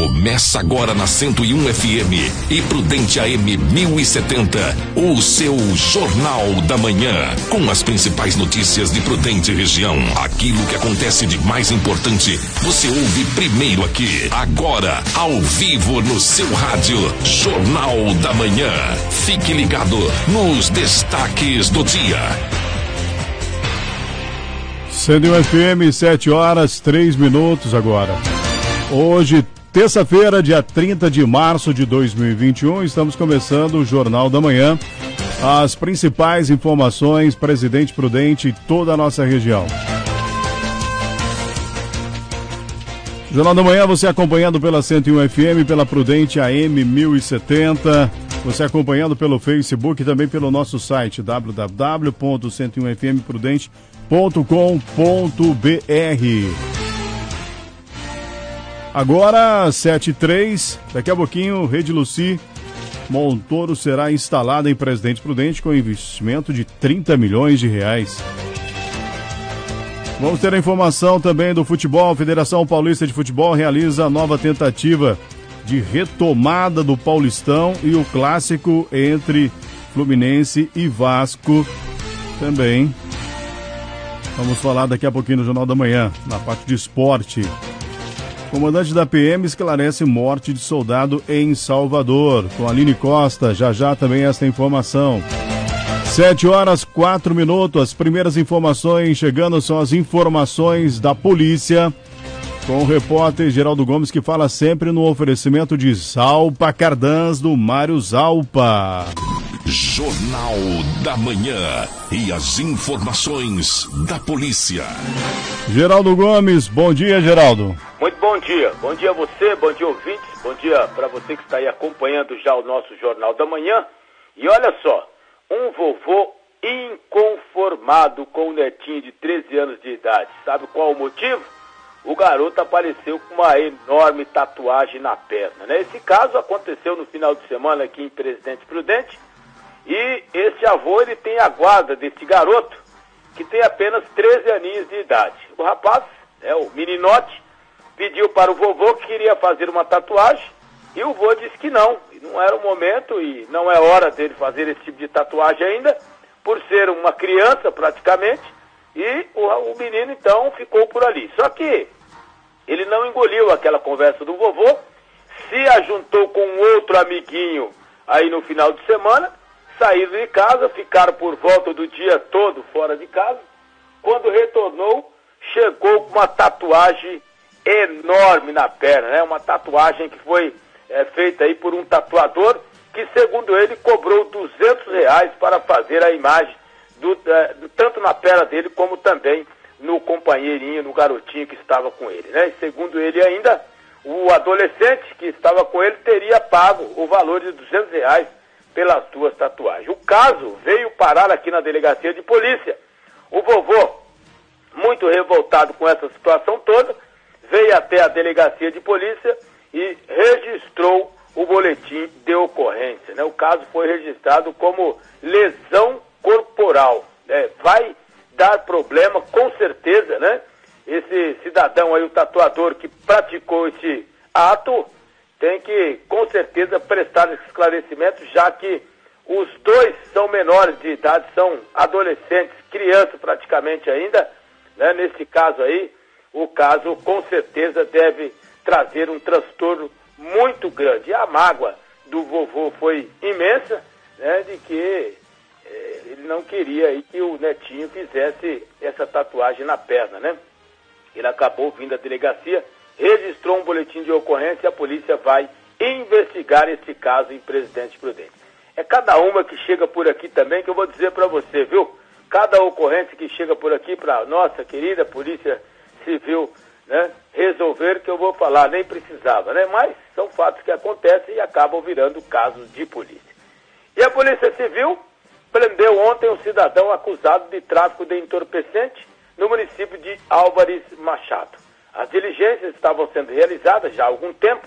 Começa agora na 101 FM e Prudente AM 1070, o seu Jornal da Manhã, com as principais notícias de Prudente região. Aquilo que acontece de mais importante, você ouve primeiro aqui, agora, ao vivo no seu rádio, Jornal da Manhã. Fique ligado nos destaques do dia. 101 FM, 7h03 agora. Hoje, terça-feira, dia 30 de março de 2021, estamos começando o Jornal da Manhã. As principais informações, Presidente Prudente e toda a nossa região. Jornal da Manhã, você acompanhando pela 101 FM, pela Prudente AM 1070, você acompanhando pelo Facebook e também pelo nosso site www.101fmprudente.com.br. Agora, 7h03, daqui a pouquinho, Rede Luci Montoro será instalada em Presidente Prudente com investimento de 30 milhões de reais. Vamos ter a informação também do futebol. A Federação Paulista de Futebol realiza a nova tentativa de retomada do Paulistão e o clássico entre Fluminense e Vasco também. Vamos falar daqui a pouquinho no Jornal da Manhã, na parte de esporte. Comandante da PM esclarece morte de soldado em Salvador. Com a Aline Costa, já também esta informação. 7h04, as primeiras informações chegando são as informações da polícia. Com o repórter Geraldo Gomes, que fala sempre no oferecimento de Zalpa Cardans, do Mário Zalpa. Jornal da Manhã e as informações da polícia. Geraldo Gomes, bom dia, Geraldo. Muito bom dia. Bom dia a você, bom dia ouvintes, bom dia para você que está aí acompanhando já o nosso Jornal da Manhã. E olha só, um vovô inconformado com um netinho de 13 anos de idade. Sabe qual o motivo? O garoto apareceu com uma enorme tatuagem na perna, né? Esse caso aconteceu no final de semana aqui em Presidente Prudente. E esse avô, ele tem a guarda desse garoto, que tem apenas 13 aninhos de idade. O rapaz, o meninote, pediu para o vovô que queria fazer uma tatuagem, e o vô disse que não era o momento e não é hora dele fazer esse tipo de tatuagem ainda, por ser uma criança praticamente, e o menino então ficou por ali. Só que ele não engoliu aquela conversa do vovô, se ajuntou com um outro amiguinho aí no final de semana, saíram de casa, ficaram por volta do dia todo fora de casa. Quando retornou, chegou com uma tatuagem enorme na perna, né? Uma tatuagem que foi feita aí por um tatuador que, segundo ele, cobrou R$200 para fazer a imagem tanto na perna dele como também no companheirinho, no garotinho que estava com ele, né? E segundo ele ainda, o adolescente que estava com ele teria pago o valor de R$200 pelas duas tatuagens. O caso veio parar aqui na delegacia de polícia. O vovô, muito revoltado com essa situação toda, veio até a delegacia de polícia e registrou o boletim de ocorrência, né? O caso foi registrado como lesão corporal, né? Vai dar problema com certeza, né? Esse cidadão aí, o tatuador que praticou esse ato, tem que, com certeza, prestar esclarecimento, já que os dois são menores de idade, são adolescentes, crianças praticamente ainda, né? Nesse caso aí, o caso, com certeza, deve trazer um transtorno muito grande. E a mágoa do vovô foi imensa, né? De que ele não queria aí que o netinho fizesse essa tatuagem na perna, né? Ele acabou vindo à delegacia, registrou um boletim de ocorrência e a polícia vai investigar esse caso em Presidente Prudente. É cada uma que chega por aqui também que eu vou dizer para você, viu? Cada ocorrência que chega por aqui para nossa querida Polícia Civil, né, resolver, que eu vou falar, nem precisava, né? Mas são fatos que acontecem e acabam virando casos de polícia. E a Polícia Civil prendeu ontem um cidadão acusado de tráfico de entorpecente no município de Álvares Machado. As diligências estavam sendo realizadas já há algum tempo.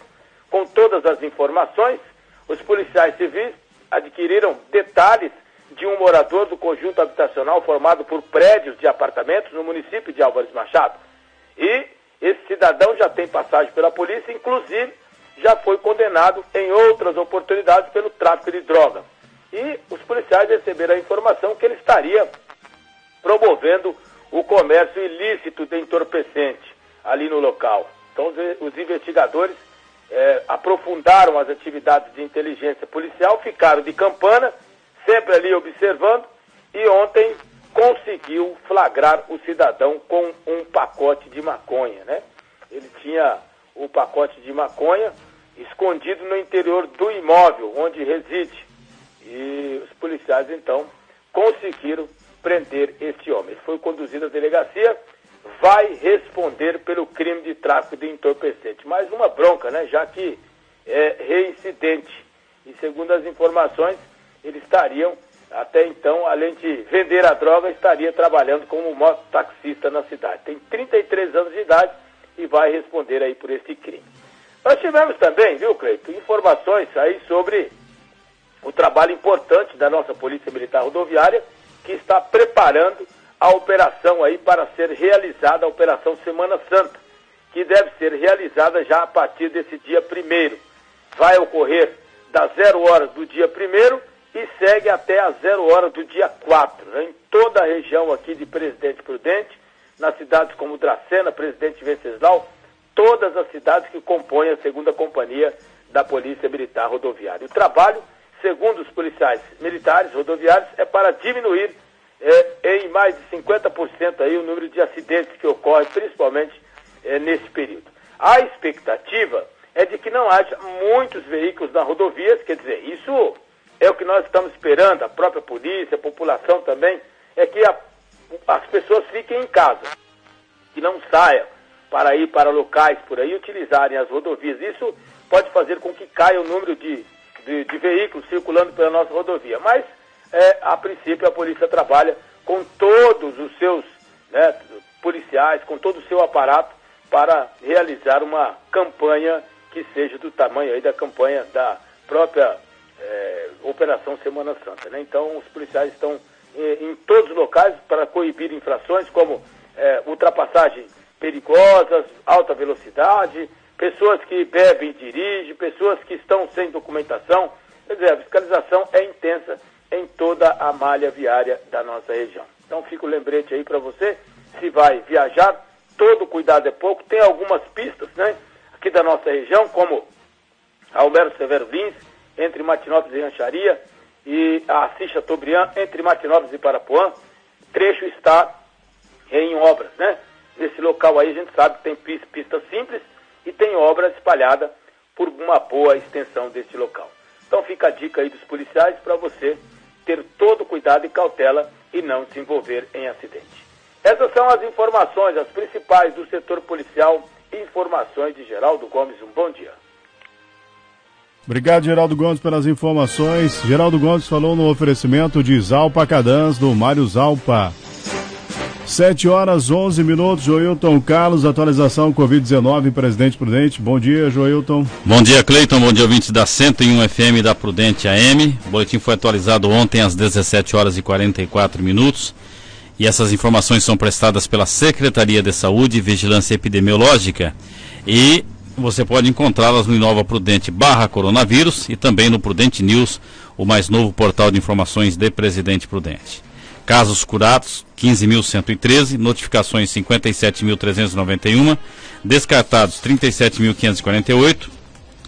Com todas as informações, os policiais civis adquiriram detalhes de um morador do conjunto habitacional formado por prédios de apartamentos no município de Álvares Machado. E esse cidadão já tem passagem pela polícia, inclusive já foi condenado em outras oportunidades pelo tráfico de droga. E os policiais receberam a informação que ele estaria promovendo o comércio ilícito de entorpecente ali no local. Então os investigadores aprofundaram as atividades de inteligência policial, ficaram de campana, sempre ali observando, e ontem conseguiu flagrar o cidadão com um pacote de maconha, né? Ele tinha o pacote de maconha escondido no interior do imóvel onde reside. E os policiais, então, conseguiram prender este homem. Ele foi conduzido à delegacia, vai responder pelo crime de tráfico de entorpecente. Mais uma bronca, né? Já que é reincidente. E segundo as informações, eles estariam, até então, além de vender a droga, estaria trabalhando como mototaxista na cidade. Tem 33 anos de idade e vai responder aí por esse crime. Nós tivemos também, viu, Cleito, informações aí sobre o trabalho importante da nossa Polícia Militar Rodoviária, que está preparando a operação aí para ser realizada, a Operação Semana Santa, que deve ser realizada já a partir desse dia 1º. Vai ocorrer das 0 horas do dia 1º e segue até as 0 horas do dia 4, né? Em toda a região aqui de Presidente Prudente, nas cidades como Dracena, Presidente Venceslau, todas as cidades que compõem a 2ª Companhia da Polícia Militar Rodoviária. O trabalho, segundo os policiais militares rodoviários, é para diminuir em mais de 50% aí o número de acidentes que ocorrem, principalmente nesse período. A expectativa é de que não haja muitos veículos nas rodovias, quer dizer, isso é o que nós estamos esperando, a própria polícia, a população também, é que as pessoas fiquem em casa, que não saiam para ir para locais por aí, utilizarem as rodovias. Isso pode fazer com que caia o número de veículos circulando pela nossa rodovia. Mas, a princípio, a polícia trabalha com todos os seus policiais, com todo o seu aparato, para realizar uma campanha que seja do tamanho aí da campanha da própria Operação Semana Santa, né? Então, os policiais estão em todos os locais para coibir infrações como ultrapassagem perigosas, alta velocidade, pessoas que bebem e dirigem, pessoas que estão sem documentação. Quer dizer, a fiscalização é intensa em toda a malha viária da nossa região. Então fica o lembrete aí para você, se vai viajar, todo cuidado é pouco. Tem algumas pistas, né, aqui da nossa região, como Almero Severo Lins, entre Martinópolis e Rancharia, e a Assis Chateaubriand, entre Martinópolis e Parapuã. O trecho está em obras, né? Nesse local aí a gente sabe que tem pista simples e tem obra espalhada por uma boa extensão desse local. Então fica a dica aí dos policiais para você ter todo cuidado e cautela e não se envolver em acidente. Essas são as informações, as principais do setor policial. Informações de Geraldo Gomes. Um bom dia. Obrigado, Geraldo Gomes, pelas informações. Geraldo Gomes falou no oferecimento de Zalpa Cadans, do Mário Zalpa. 7 horas 11 minutos, Joilton Carlos, atualização Covid-19 em Presidente Prudente. Bom dia, Joilton. Bom dia, Cleiton, bom dia, ouvintes da 101 FM da Prudente AM. O boletim foi atualizado ontem às 17 horas e 44 minutos. E essas informações são prestadas pela Secretaria de Saúde e Vigilância Epidemiológica. E você pode encontrá-las no Inova Prudente /coronavírus e também no Prudente News, o mais novo portal de informações de Presidente Prudente. Casos curados, 15.113, notificações 57.391, descartados 37.548,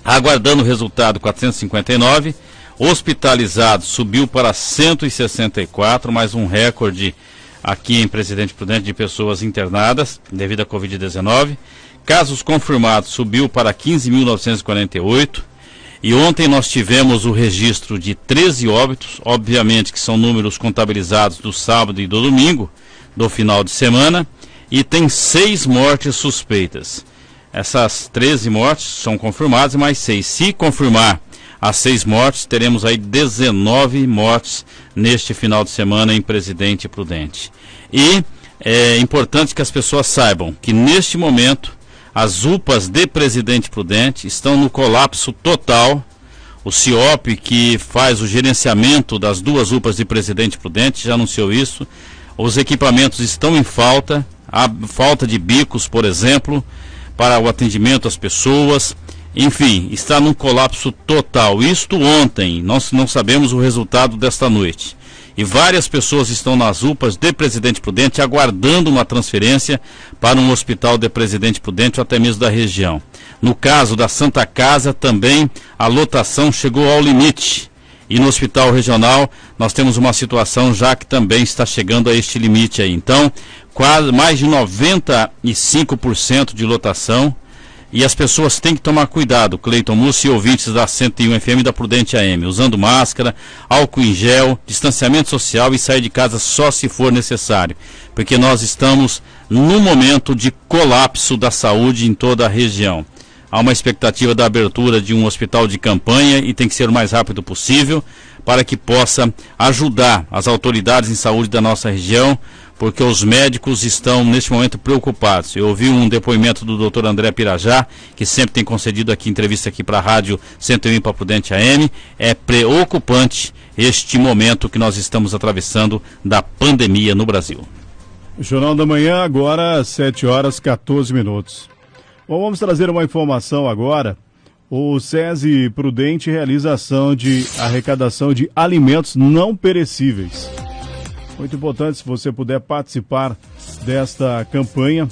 aguardando o resultado 459, hospitalizados subiu para 164, mais um recorde aqui em Presidente Prudente de pessoas internadas devido à Covid-19. Casos confirmados subiu para 15.948. E ontem nós tivemos o registro de 13 óbitos, obviamente que são números contabilizados do sábado e do domingo, do final de semana, e tem 6 mortes suspeitas. Essas 13 mortes são confirmadas, mais 6. Se confirmar as 6 mortes, teremos aí 19 mortes neste final de semana em Presidente Prudente. E é importante que as pessoas saibam que neste momento as UPAs de Presidente Prudente estão no colapso total. O CIOP, que faz o gerenciamento das 2 UPAs de Presidente Prudente, já anunciou isso. Os equipamentos estão em falta, há falta de bicos, por exemplo, para o atendimento às pessoas. Enfim, está num colapso total. Isto ontem, nós não sabemos o resultado desta noite. E várias pessoas estão nas UPAs de Presidente Prudente aguardando uma transferência para um hospital de Presidente Prudente ou até mesmo da região. No caso da Santa Casa também a lotação chegou ao limite. E no hospital regional nós temos uma situação já que também está chegando a este limite aí. Então, quase mais de 95% de lotação. E as pessoas têm que tomar cuidado, Cleiton Mussi e ouvintes da 101 FM da Prudente AM, usando máscara, álcool em gel, distanciamento social e sair de casa só se for necessário, porque nós estamos num momento de colapso da saúde em toda a região. Há uma expectativa da abertura de um hospital de campanha e tem que ser o mais rápido possível para que possa ajudar as autoridades em saúde da nossa região, porque os médicos estão neste momento preocupados. Eu ouvi um depoimento do Dr. André Pirajá, que sempre tem concedido aqui entrevista aqui para a Rádio 101 para Prudente AM. É preocupante este momento que nós estamos atravessando da pandemia no Brasil. Jornal da Manhã, agora 7h14. Bom, vamos trazer uma informação agora. O SESI Prudente realiza ação de arrecadação de alimentos não perecíveis. Muito importante se você puder participar desta campanha.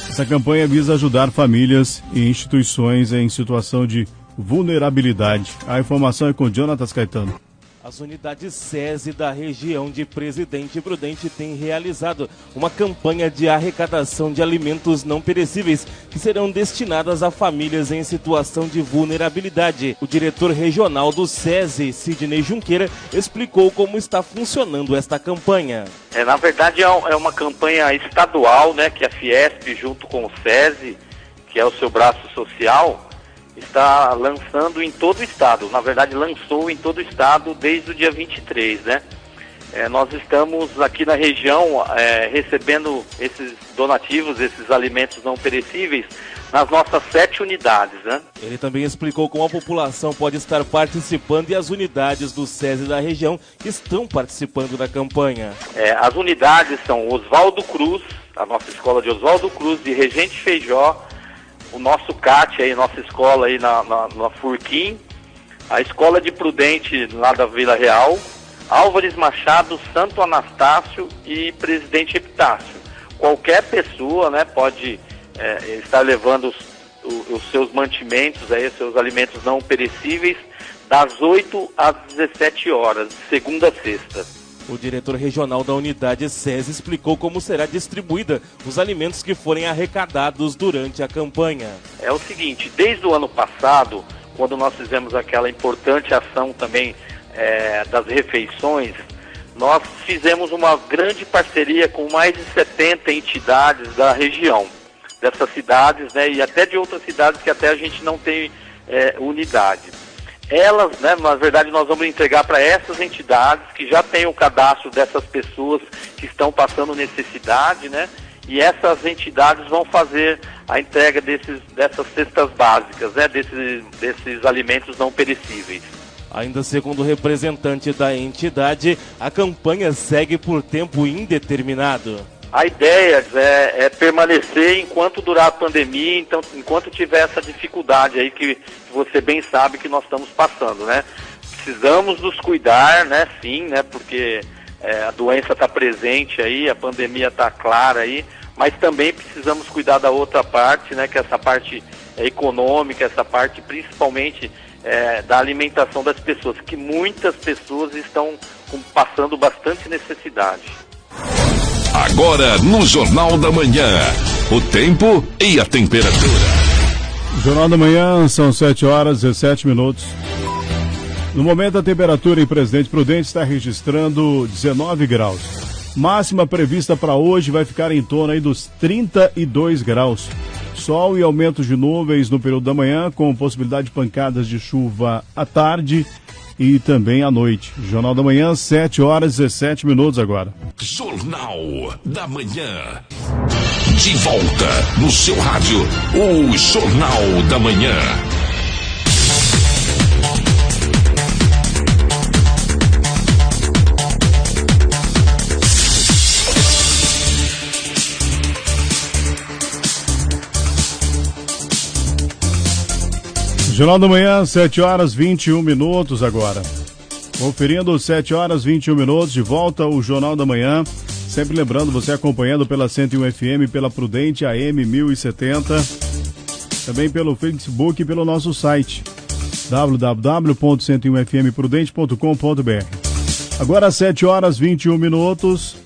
Essa campanha visa ajudar famílias e instituições em situação de vulnerabilidade. A informação é com Jonatas Caetano. As unidades SESI da região de Presidente Prudente têm realizado uma campanha de arrecadação de alimentos não perecíveis que serão destinadas a famílias em situação de vulnerabilidade. O diretor regional do SESI, Sidney Junqueira, explicou como está funcionando esta campanha. Na verdade é uma campanha estadual, né, que a Fiesp, junto com o SESI, que é o seu braço social, está lançando em todo o estado. Na verdade, lançou em todo o estado desde o dia 23, né? Nós estamos aqui na região recebendo esses donativos, esses alimentos não perecíveis, nas nossas 7 unidades, né? Ele também explicou como a população pode estar participando e as unidades do SESI da região estão participando da campanha. As unidades são Oswaldo Cruz, a nossa escola de Oswaldo Cruz, de Regente Feijó, o nosso CAT, aí, nossa escola aí na Furquim, a escola de Prudente lá da Vila Real, Álvares Machado, Santo Anastácio e Presidente Epitácio. Qualquer pessoa, né, pode estar levando os seus mantimentos, aí, os seus alimentos não perecíveis, das 8 às 17 horas, de segunda a sexta. O diretor regional da unidade SESI explicou como será distribuída os alimentos que forem arrecadados durante a campanha. É o seguinte, desde o ano passado, quando nós fizemos aquela importante ação também das refeições, nós fizemos uma grande parceria com mais de 70 entidades da região, dessas cidades, né, e até de outras cidades que até a gente não tem unidade. Elas, né, na verdade, nós vamos entregar para essas entidades que já têm o cadastro dessas pessoas que estão passando necessidade, né? E essas entidades vão fazer a entrega dessas cestas básicas, né? Desses alimentos não perecíveis. Ainda segundo o representante da entidade, a campanha segue por tempo indeterminado. A ideia é permanecer enquanto durar a pandemia, então, enquanto tiver essa dificuldade aí que você bem sabe que nós estamos passando, né? Precisamos nos cuidar, né? Sim, né? Porque a doença está presente aí, a pandemia está clara aí, mas também precisamos cuidar da outra parte, né? Que é essa parte econômica, essa parte principalmente da alimentação das pessoas, que muitas pessoas estão passando bastante necessidade. Agora no Jornal da Manhã, o tempo e a temperatura. Jornal da Manhã, são 7h17. No momento a temperatura em Presidente Prudente está registrando 19 graus. Máxima prevista para hoje vai ficar em torno aí dos 32 graus. Sol e aumentos de nuvens no período da manhã, com possibilidade de pancadas de chuva à tarde e também à noite. Jornal da Manhã, 7h17 agora. Jornal da Manhã. De volta no seu rádio, o Jornal da Manhã. Jornal da Manhã, 7 horas 21 minutos agora. Conferindo 7 horas 21 minutos, de volta o Jornal da Manhã. Sempre lembrando, você acompanhando pela 101 FM, pela Prudente AM 1070. Também pelo Facebook e pelo nosso site www.101fmprudente.com.br. Agora 7 horas 21 minutos.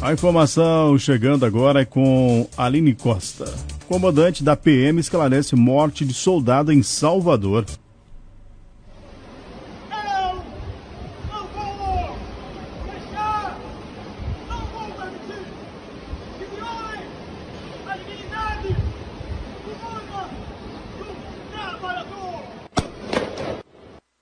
A informação chegando agora é com Aline Costa. Comandante da PM esclarece morte de soldado em Salvador.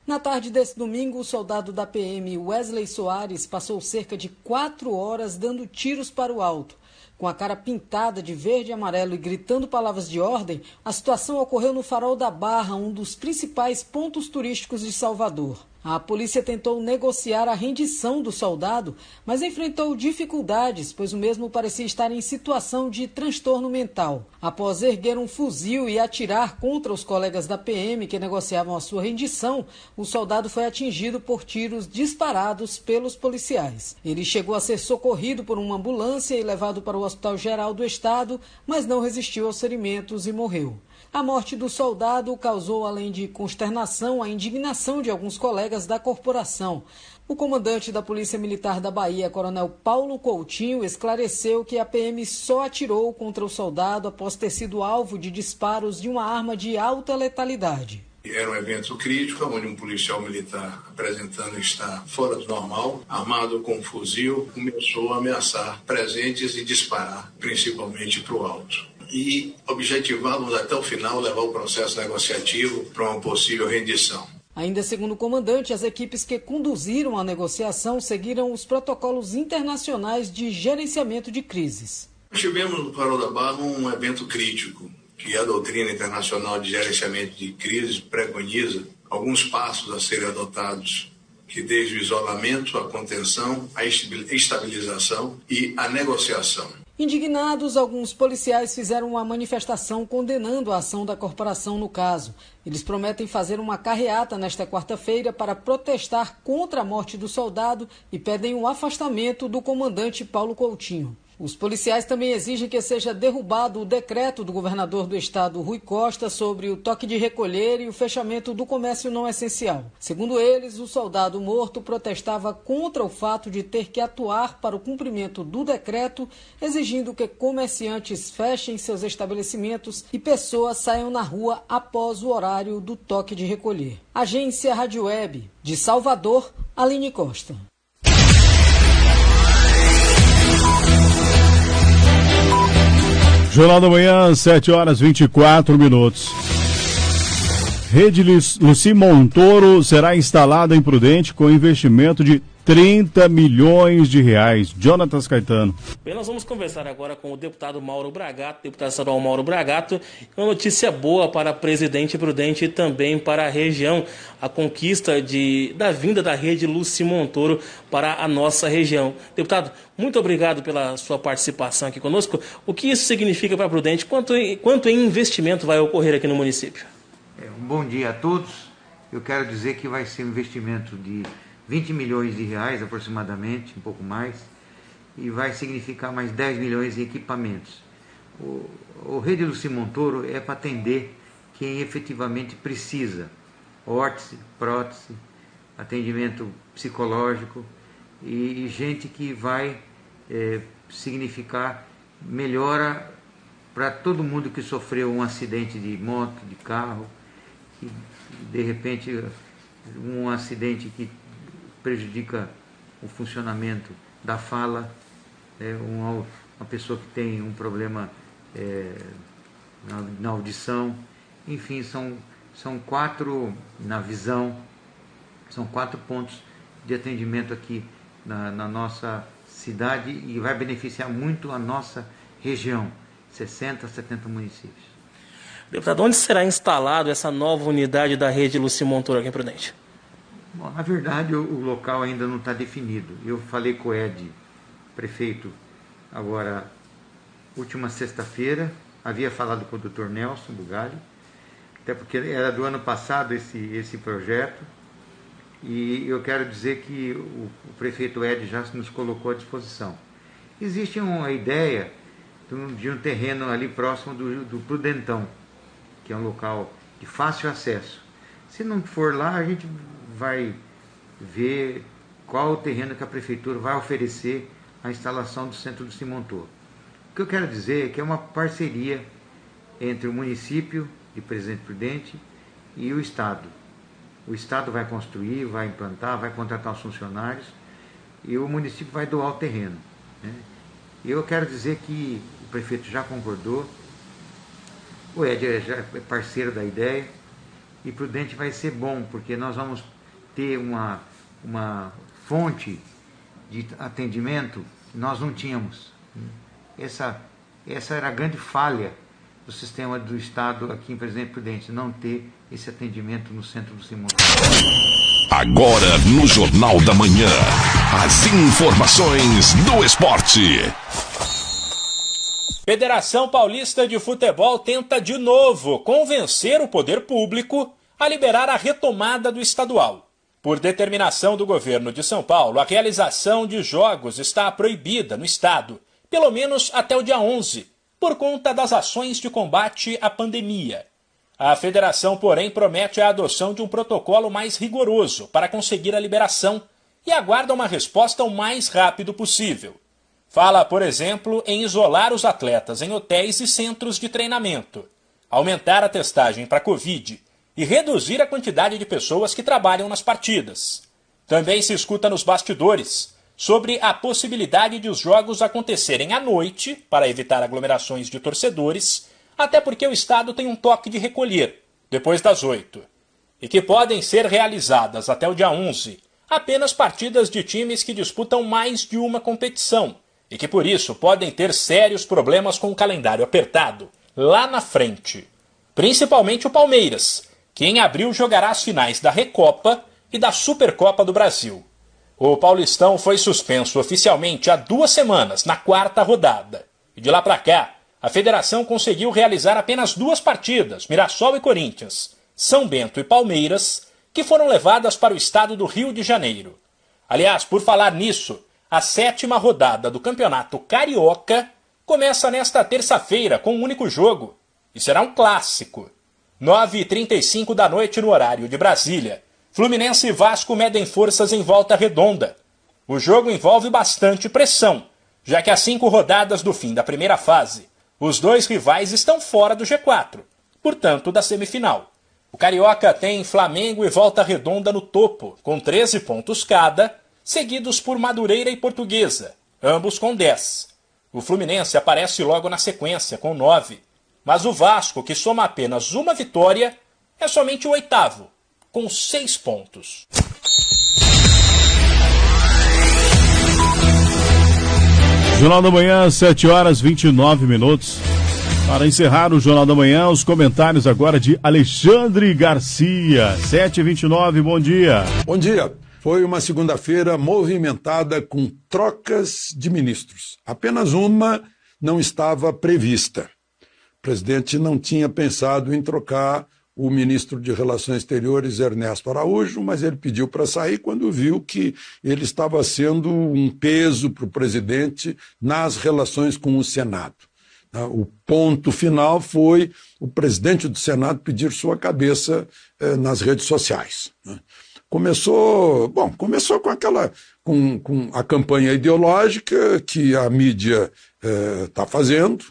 Na tarde desse domingo, o soldado da PM Wesley Soares passou cerca de 4 horas dando tiros para o alto. Com a cara pintada de verde e amarelo e gritando palavras de ordem, a situação ocorreu no Farol da Barra, um dos principais pontos turísticos de Salvador. A polícia tentou negociar a rendição do soldado, mas enfrentou dificuldades, pois o mesmo parecia estar em situação de transtorno mental. Após erguer um fuzil e atirar contra os colegas da PM que negociavam a sua rendição, o soldado foi atingido por tiros disparados pelos policiais. Ele chegou a ser socorrido por uma ambulância e levado para o Hospital Geral do Estado, mas não resistiu aos ferimentos e morreu. A morte do soldado causou, além de consternação, a indignação de alguns colegas da corporação. O comandante da Polícia Militar da Bahia, Coronel Paulo Coutinho, esclareceu que a PM só atirou contra o soldado após ter sido alvo de disparos de uma arma de alta letalidade. Era um evento crítico, onde um policial militar, apresentando estar fora do normal, armado com um fuzil, começou a ameaçar presentes e disparar, principalmente para o alto. E objetivávamos até o final levar o processo negociativo para uma possível rendição. Ainda segundo o comandante, as equipes que conduziram a negociação seguiram os protocolos internacionais de gerenciamento de crises. Tivemos no Farol da Barra um evento crítico, que a doutrina internacional de gerenciamento de crises preconiza alguns passos a serem adotados, que desde o isolamento, a contenção, a estabilização e a negociação. Indignados, alguns policiais fizeram uma manifestação condenando a ação da corporação no caso. Eles prometem fazer uma carreata nesta quarta-feira para protestar contra a morte do soldado e pedem o afastamento do comandante Paulo Coutinho. Os policiais também exigem que seja derrubado o decreto do governador do estado, Rui Costa, sobre o toque de recolher e o fechamento do comércio não essencial. Segundo eles, o soldado morto protestava contra o fato de ter que atuar para o cumprimento do decreto, exigindo que comerciantes fechem seus estabelecimentos e pessoas saiam na rua após o horário do toque de recolher. Agência Rádio Web, de Salvador, Aline Costa. Jornal da Manhã, 7 horas 24 minutos. Rede Luci Montoro será instalada em Prudente com investimento de 30 milhões de reais. Jonatas Caetano. Bem, nós vamos conversar agora com o deputado Mauro Bragato, deputado estadual Mauro Bragato. Uma notícia boa para Presidente Prudente e também para a região. A conquista da vinda da rede Luci Montoro para a nossa região. Deputado, muito obrigado pela sua participação aqui conosco. O que isso significa para Prudente? Quanto em investimento vai ocorrer aqui no município? Um bom dia a todos. Eu quero dizer que vai ser um investimento de 20 milhões de reais aproximadamente, um pouco mais, e vai significar mais 10 milhões em equipamentos. O Rede Luci Montoro é para atender quem efetivamente precisa: órtese, prótese, atendimento psicológico e gente que vai significar melhora para todo mundo que sofreu um acidente de moto, de carro, e de repente um acidente que prejudica o funcionamento da fala, uma pessoa que tem um problema na audição, enfim, são 4 na visão, são 4 pontos de atendimento aqui na nossa cidade e vai beneficiar muito a nossa região, 60, 70 municípios. Deputado, onde será instalado essa nova unidade da rede Luci Montoro aqui em Prudente? Bom, na verdade, o local ainda não está definido. Eu falei com o Ed, prefeito, agora, última sexta-feira, havia falado com o Dr. Nelson Bugalho, até porque era do ano passado esse projeto, e eu quero dizer que o prefeito Ed já nos colocou à disposição. Existe uma ideia de um terreno ali próximo do Prudentão, que é um local de fácil acesso. Se não for lá, a gente vai ver qual o terreno que a prefeitura vai oferecer à instalação do Centro do Cimontor. O que eu quero dizer é que é uma parceria entre o município de Presidente Prudente e o Estado. O Estado vai construir, vai implantar, vai contratar os funcionários e o município vai doar o terreno, né? Eu quero dizer que o prefeito já concordou, o Ed já é parceiro da ideia, e Prudente vai ser bom, porque nós vamos ter uma fonte de atendimento que nós não tínhamos. Essa era a grande falha do sistema do Estado aqui em Presidente Prudente, não ter esse atendimento no Centro do Cimontor. Agora no Jornal da Manhã, as informações do esporte. Federação Paulista de Futebol tenta de novo convencer o poder público a liberar a retomada do estadual. Por determinação do governo de São Paulo, a realização de jogos está proibida no estado, pelo menos até o dia 11, por conta das ações de combate à pandemia. A federação, porém, promete a adoção de um protocolo mais rigoroso para conseguir a liberação e aguarda uma resposta o mais rápido possível. Fala, por exemplo, em isolar os atletas em hotéis e centros de treinamento, aumentar a testagem para Covid e reduzir a quantidade de pessoas que trabalham nas partidas. Também se escuta nos bastidores sobre a possibilidade de os jogos acontecerem à noite, para evitar aglomerações de torcedores, até porque o estado tem um toque de recolher, depois das 8, e que podem ser realizadas até o dia 11 apenas partidas de times que disputam mais de uma competição, e que por isso podem ter sérios problemas com o calendário apertado, lá na frente. Principalmente o Palmeiras, que em abril jogará as finais da Recopa e da Supercopa do Brasil. O Paulistão foi suspenso oficialmente há 2 semanas, na 4ª rodada. E de lá para cá, a federação conseguiu realizar apenas 2 partidas, Mirassol e Corinthians, São Bento e Palmeiras, que foram levadas para o estado do Rio de Janeiro. Aliás, por falar nisso, a 7ª rodada do Campeonato Carioca começa nesta terça-feira com um único jogo, e será um clássico. 9h35 da noite no horário de Brasília, Fluminense e Vasco medem forças em Volta Redonda. O jogo envolve bastante pressão, já que às 5 rodadas do fim da primeira fase, os 2 rivais estão fora do G4, portanto da semifinal. O Carioca tem Flamengo e Volta Redonda no topo, com 13 pontos cada, seguidos por Madureira e Portuguesa, ambos com 10. O Fluminense aparece logo na sequência, com 9. Mas o Vasco, que soma apenas uma vitória, é somente o 8º, com 6 pontos. Jornal da Manhã, 7h29. Para encerrar o Jornal da Manhã, os comentários agora de Alexandre Garcia. 7h29, bom dia. Bom dia. Foi uma segunda-feira movimentada com trocas de ministros. Apenas uma não estava prevista. O presidente não tinha pensado em trocar o ministro de Relações Exteriores, Ernesto Araújo, mas ele pediu para sair quando viu que ele estava sendo um peso para o presidente nas relações com o Senado. O ponto final foi o presidente do Senado pedir sua cabeça nas redes sociais. Começou com a campanha ideológica que a mídia está fazendo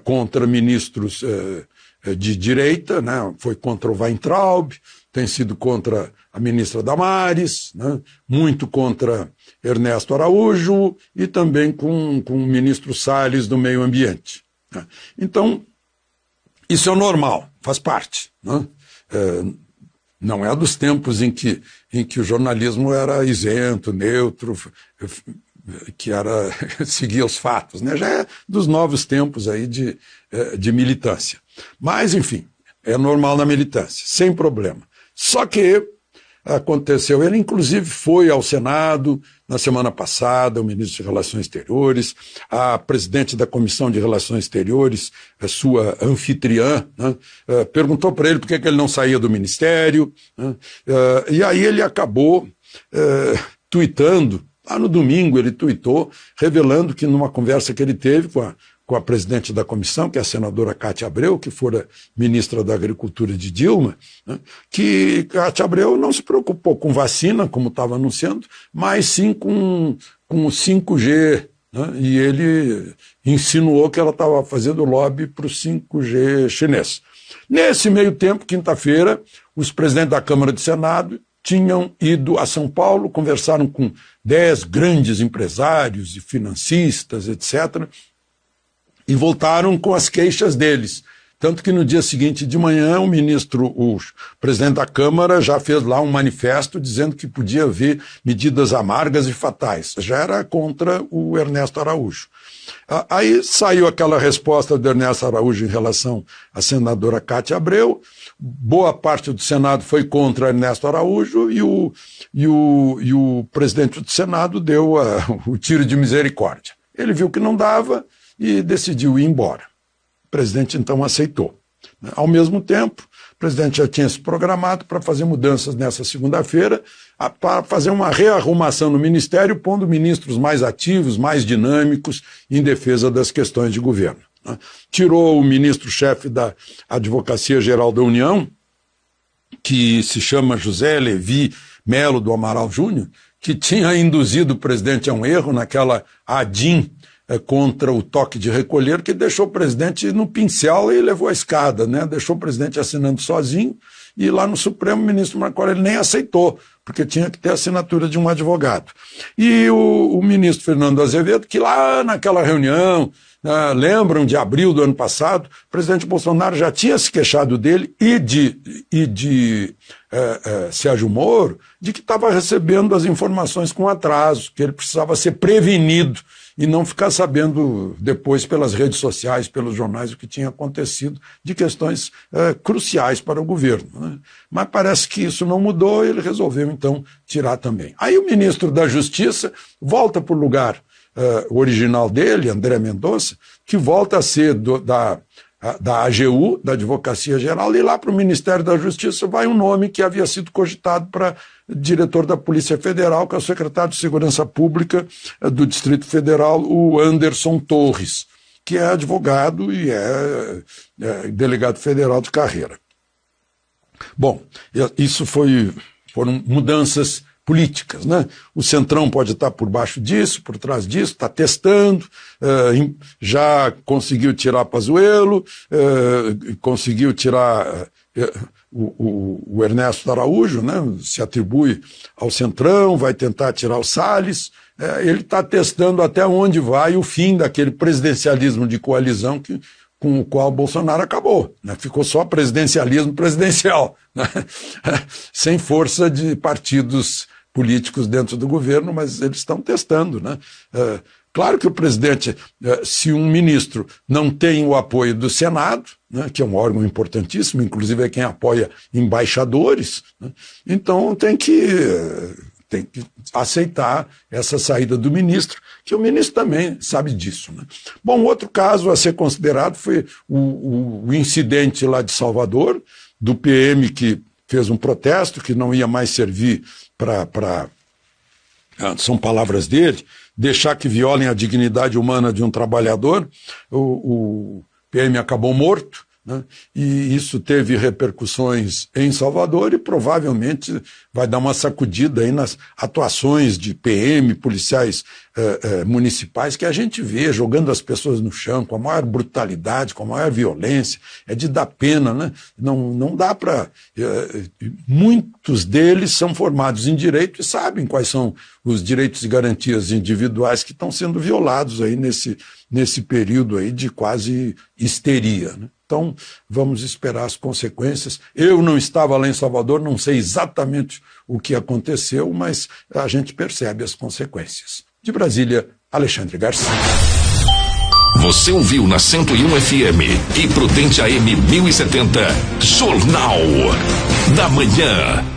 contra ministros de direita, né? Foi contra o Weintraub, tem sido contra a ministra Damares, né? Muito contra Ernesto Araújo e também com o ministro Salles do Meio Ambiente. Né? Então, isso é normal, faz parte. Né? Não é dos tempos em que o jornalismo era isento, neutro, que era seguir os fatos, né? Já é dos novos tempos aí de militância. Mas, enfim, é normal na militância, sem problema. Só que aconteceu. Ele, inclusive, foi ao Senado na semana passada, o ministro de Relações Exteriores, a presidente da Comissão de Relações Exteriores, a sua anfitriã, né, perguntou para ele por que ele não saía do ministério, né, e aí ele acabou tuitando. Lá no domingo ele tuitou, revelando que numa conversa que ele teve com a presidente da comissão, que é a senadora Cátia Abreu, que fora ministra da Agricultura de Dilma, né, que Cátia Abreu não se preocupou com vacina, como estava anunciando, mas sim com o 5G, né, e ele insinuou que ela estava fazendo lobby para o 5G chinês. Nesse meio tempo, quinta-feira, os presidentes da Câmara e do Senado tinham ido a São Paulo, conversaram com 10 grandes empresários e financistas, etc., e voltaram com as queixas deles. Tanto que no dia seguinte de manhã, o presidente da Câmara já fez lá um manifesto dizendo que podia haver medidas amargas e fatais. Já era contra o Ernesto Araújo. Aí saiu aquela resposta do Ernesto Araújo em relação à senadora Cátia Abreu. Boa parte do Senado foi contra Ernesto Araújo e o presidente do Senado deu o tiro de misericórdia. Ele viu que não dava e decidiu ir embora. O presidente, então, aceitou. Ao mesmo tempo, o presidente já tinha se programado para fazer mudanças nessa segunda-feira, para fazer uma rearrumação no ministério, pondo ministros mais ativos, mais dinâmicos, em defesa das questões de governo. Tirou o ministro-chefe da Advocacia Geral da União, que se chama José Levi Melo do Amaral Júnior, que tinha induzido o presidente a um erro naquela ADIM, contra o toque de recolher, que deixou o presidente no pincel e levou a escada, né? Deixou o presidente assinando sozinho, e lá no Supremo o ministro Marco Aurélio nem aceitou, porque tinha que ter a assinatura de um advogado. E o ministro Fernando Azevedo, que lá naquela reunião, lembram de abril do ano passado, o presidente Bolsonaro já tinha se queixado dele e de Sérgio Moro, de que estava recebendo as informações com atraso, que ele precisava ser prevenido e não ficar sabendo depois pelas redes sociais, pelos jornais, o que tinha acontecido de questões cruciais para o governo, né? Mas parece que isso não mudou e ele resolveu, então, tirar também. Aí o ministro da Justiça volta para o lugar original dele, André Mendonça, que volta a ser da AGU, da Advocacia Geral, e lá para o Ministério da Justiça vai um nome que havia sido cogitado para diretor da Polícia Federal, que é o secretário de Segurança Pública do Distrito Federal, o Anderson Torres, que é advogado e é delegado federal de carreira. Bom, isso foram mudanças políticas, né? O Centrão pode estar por baixo disso, por trás disso, está testando, já conseguiu tirar Pazuello, conseguiu tirar o Ernesto Araújo, né? Se atribui ao Centrão, vai tentar tirar o Salles. Ele está testando até onde vai o fim daquele presidencialismo de coalizão com o qual Bolsonaro acabou, né? Ficou só presidencialismo presidencial, né? Sem força de partidos políticos dentro do governo, mas eles estão testando, né? Claro que o presidente, se um ministro não tem o apoio do Senado, né, que é um órgão importantíssimo, inclusive é quem apoia embaixadores, né, então tem que aceitar essa saída do ministro, que o ministro também sabe disso, né? Bom, outro caso a ser considerado foi o incidente lá de Salvador, do PM que fez um protesto que não ia mais servir para são palavras dele, deixar que violem a dignidade humana de um trabalhador. O PM acabou morto, né? E isso teve repercussões em Salvador e provavelmente vai dar uma sacudida aí nas atuações de PM, policiais municipais, que a gente vê jogando as pessoas no chão com a maior brutalidade, com a maior violência. É de dar pena, né? Não dá para... muitos deles são formados em direito e sabem quais são os direitos e garantias individuais que estão sendo violados aí nesse período aí de quase histeria, né? Então, vamos esperar as consequências. Eu não estava lá em Salvador, não sei exatamente o que aconteceu, mas a gente percebe as consequências. De Brasília, Alexandre Garcia. Você ouviu na 101 FM e Prudente AM 1070, Jornal da Manhã.